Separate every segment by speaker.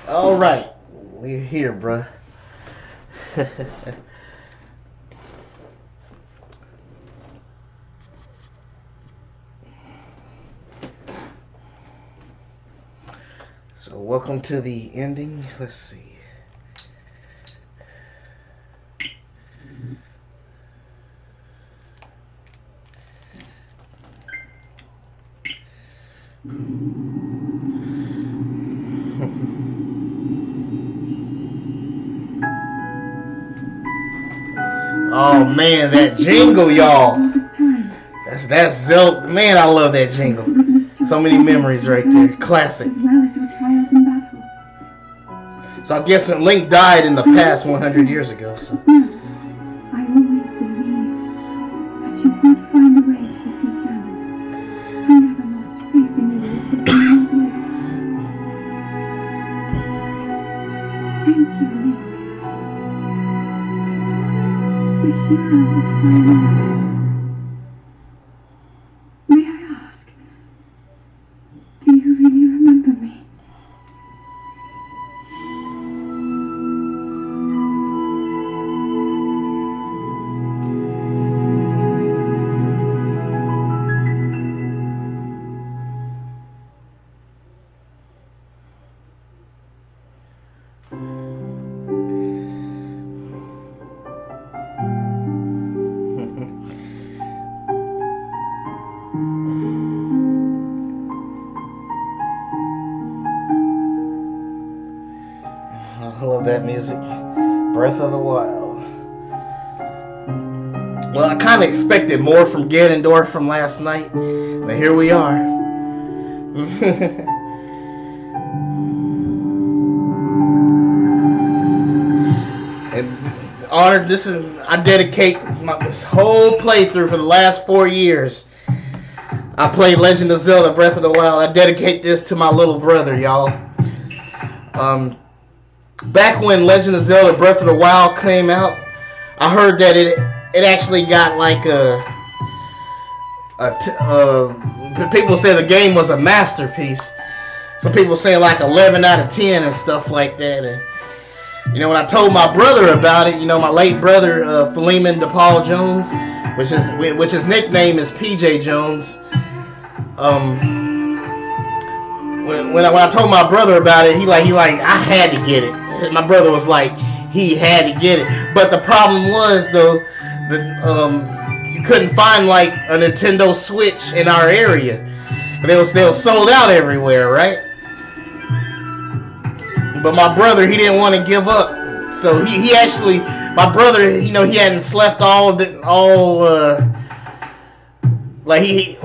Speaker 1: All right, we're here, bruh. So welcome to the ending. Let's see. Oh man, that jingle, y'all. That's Zelda. Man, I love that jingle. So many memories right there. Classic. So I'm guessing Link died in the past 100 years ago. So.
Speaker 2: I always believed that you would find a way to defeat Ganon. I never lost faith in you with this many years. Thank you, Link. The hero of Hyrule. May I ask, do you really remember me?
Speaker 1: that music. Breath of the Wild. Well, I kind of expected more from Ganondorf from last night, but here we are. And honored, I dedicate this whole playthrough for the last 4 years. I played Legend of Zelda Breath of the Wild. I dedicate this to my little brother, y'all. Back when Legend of Zelda Breath of the Wild came out, I heard that it actually got like people say the game was a masterpiece. Some people say like 11 out of 10 and stuff like that. And when I told my brother about it, my late brother Philemon DePaul Jones, which his nickname is PJ Jones. When I told my brother about it, he like I had to get it. My brother was like he had to get it, but the problem was though you couldn't find like a Nintendo Switch in our area. They was sold out everywhere, right? But my brother, he didn't want to give up, so he actually, my brother, he hadn't slept he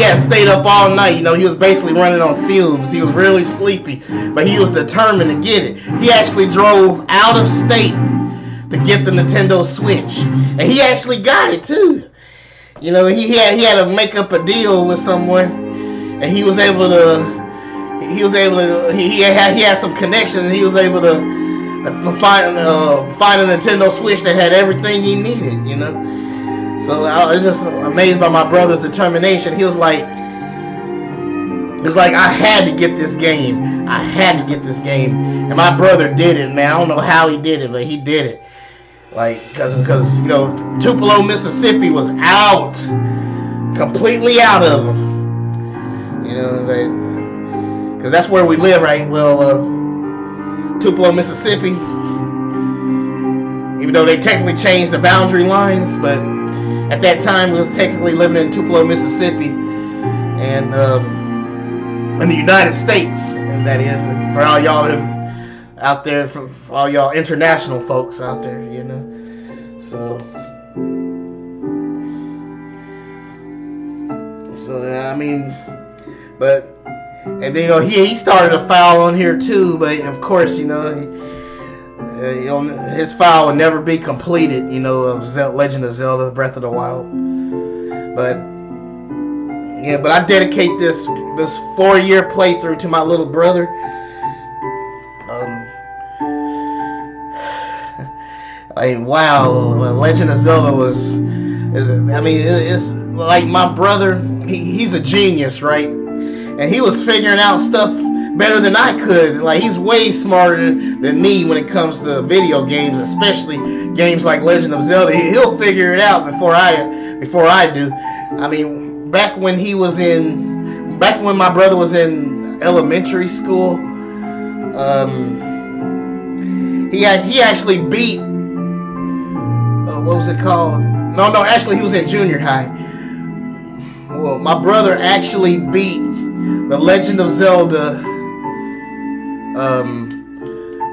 Speaker 1: had stayed up all night. He was basically running on fumes. He was really sleepy, but he was determined to get it. He actually drove out of state to get the Nintendo Switch, and he actually got it too. He had to make up a deal with someone, and he had some connection, and he was able to find a Nintendo Switch that had everything he needed. So I was just amazed by my brother's determination. He was like, I had to get this game. I had to get this game. And my brother did it, man. I don't know how he did it, but he did it. Like, because Tupelo, Mississippi was out. Completely out of them. Because that's where we live, right? Well, Tupelo, Mississippi, even though they technically changed the boundary lines, but at that time, we was technically living in Tupelo, Mississippi, and in the United States, and that is for all y'all out there, for all y'all international folks out there, So I mean, but and then he started a file on here too, but of course his file will never be completed, of Legend of Zelda Breath of the Wild. But I dedicate this 4-year playthrough to my little brother. Wow, Legend of Zelda it's like my brother, he's a genius, right? And he was figuring out stuff better than I could. Like, he's way smarter than me when it comes to video games, especially games like Legend of Zelda. He'll figure it out before I do. I mean, back when my brother was in elementary school, he actually beat what was it called? No, actually he was in junior high. Well, my brother actually beat the Legend of Zelda.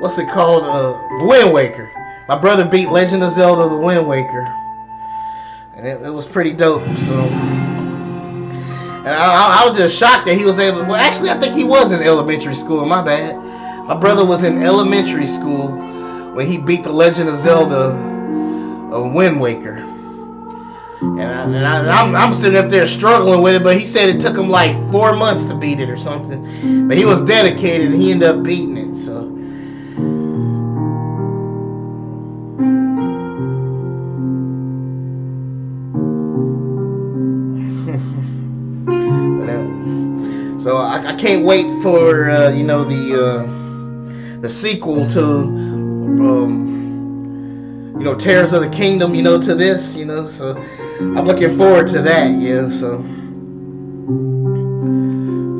Speaker 1: What's it called? Wind Waker. My brother beat Legend of Zelda: The Wind Waker, and it was pretty dope. So, and I was just shocked that he was able. Well, actually, I think he was in elementary school. My bad. My brother was in elementary school when he beat the Legend of Zelda: Wind Waker. And I'm sitting up there struggling with it, but he said it took him like 4 months to beat it or something. But he was dedicated, and he ended up beating it. So, I can't wait for the sequel to Tears of the Kingdom, to this, so I'm looking forward to that, so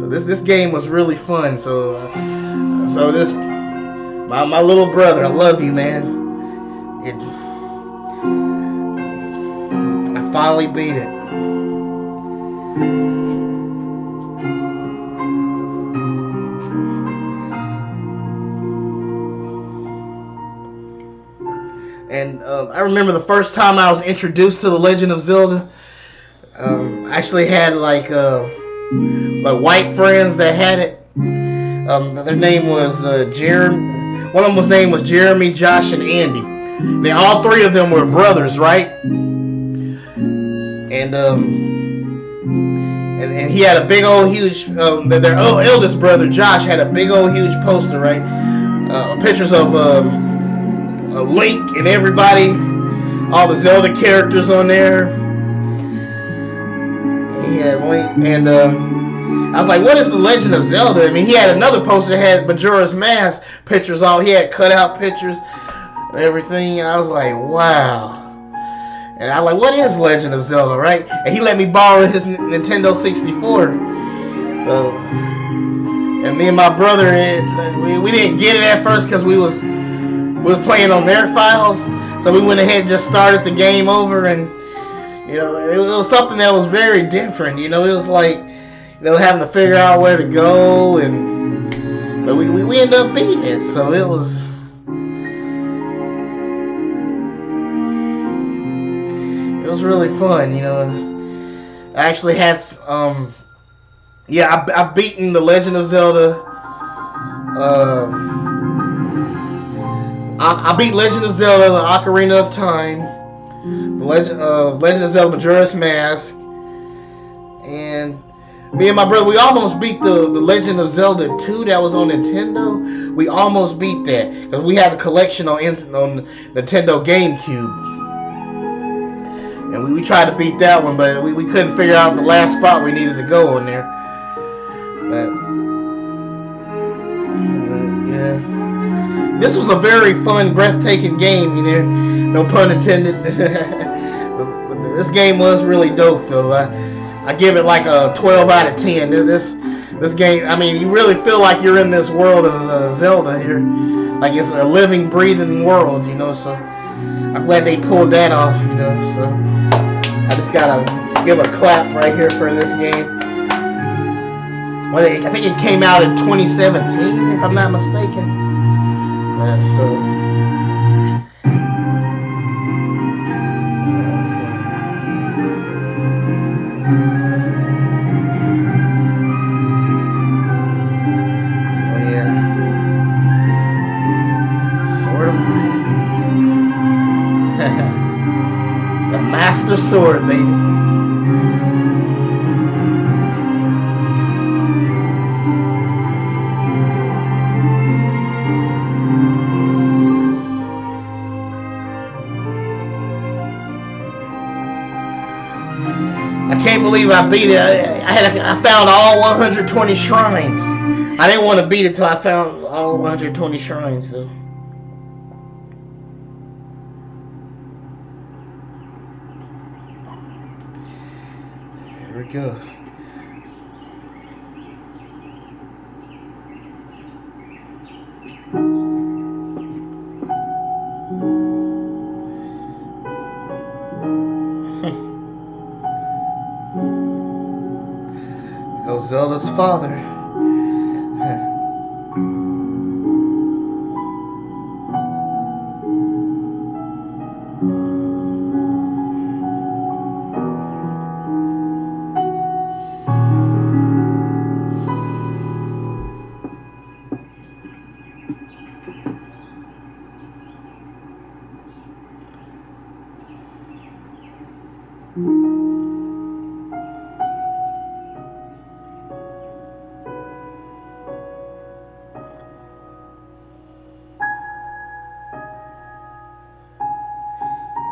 Speaker 1: this game was really fun, so this, my little brother, I love you, man. I finally beat it. I remember the first time I was introduced to The Legend of Zelda. I actually had like white friends that had it. Their name was Jeremy. One of them's name was Jeremy, Josh, and Andy. All three of them were brothers, right? And he had a big old huge. Their eldest brother Josh had a big old huge poster, right? Pictures of Link and everybody, all the Zelda characters on there. And I was like, what is The Legend of Zelda? I mean, he had another poster that had Majora's Mask pictures all. He had cutout pictures and everything. And I was like, wow. And I was like, what is Legend of Zelda, right? And he let me borrow his Nintendo 64. And me and my brother, we didn't get it at first because we was playing on their files. So we went ahead and just started the game over, and you know, it was something that was very different. You know, it was like, you know, having to figure out where to go, but we ended up beating it. So it was really fun. You know, I actually had I've beaten The Legend of Zelda. I beat Legend of Zelda, the Ocarina of Time, the Legend of Zelda, Majora's Mask, and me and my brother, we almost beat the Legend of Zelda 2 that was on Nintendo. We almost beat that because we had a collection on Nintendo GameCube, and we tried to beat that one, but we couldn't figure out the last spot we needed to go on there. But yeah. This was a very fun, breathtaking game, you know, no pun intended. But this game was really dope, though. I give it like a 12 out of 10. This game, I mean, you really feel like you're in this world of Zelda here. Like it's a living, breathing world, you know, so I'm glad they pulled that off, you know, so I just gotta give a clap right here for this game. I think it came out in 2017, if I'm not mistaken. Sword of the Master Sword, baby. I can't believe I beat it. I found all 120 shrines. I didn't want to beat it till I found all 120 shrines. So. Here we go. Zelda's father.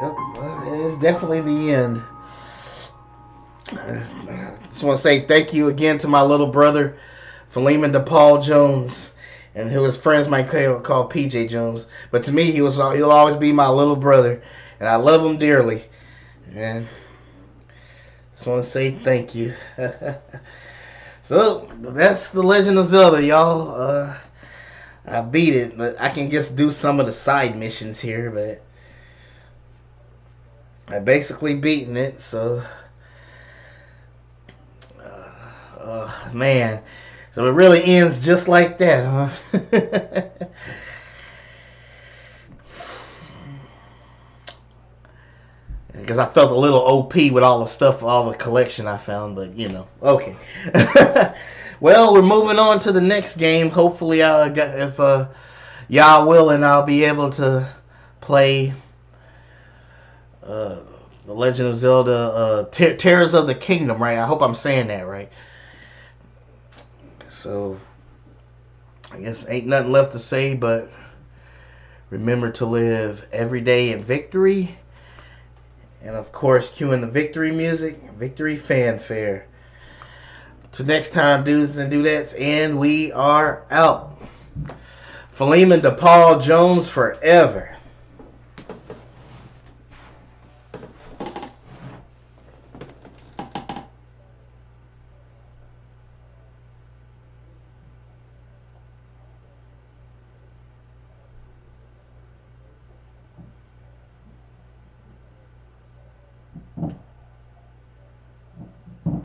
Speaker 1: Yep, well, it is definitely the end. I just want to say thank you again to my little brother, Philemon DePaul Jones, and who his friends might call PJ Jones. But to me, he'll always be my little brother, and I love him dearly. And just want to say thank you. So that's The Legend of Zelda, y'all. I beat it, but I can just do some of the side missions here, but I basically beaten it, so man, so it really ends just like that, huh? because I felt a little OP with all the stuff, all the collection I found. But you know, okay. Well, we're moving on to the next game. Hopefully, if y'all will, and I'll be able to play The Legend of Zelda Tears of the Kingdom, right? I hope I'm saying that right. So, I guess ain't nothing left to say, but remember to live every day in victory. And of course, cueing the victory music, victory fanfare. Till next time, dudes and dudettes, and we are out. Philemon DePaul Jones forever.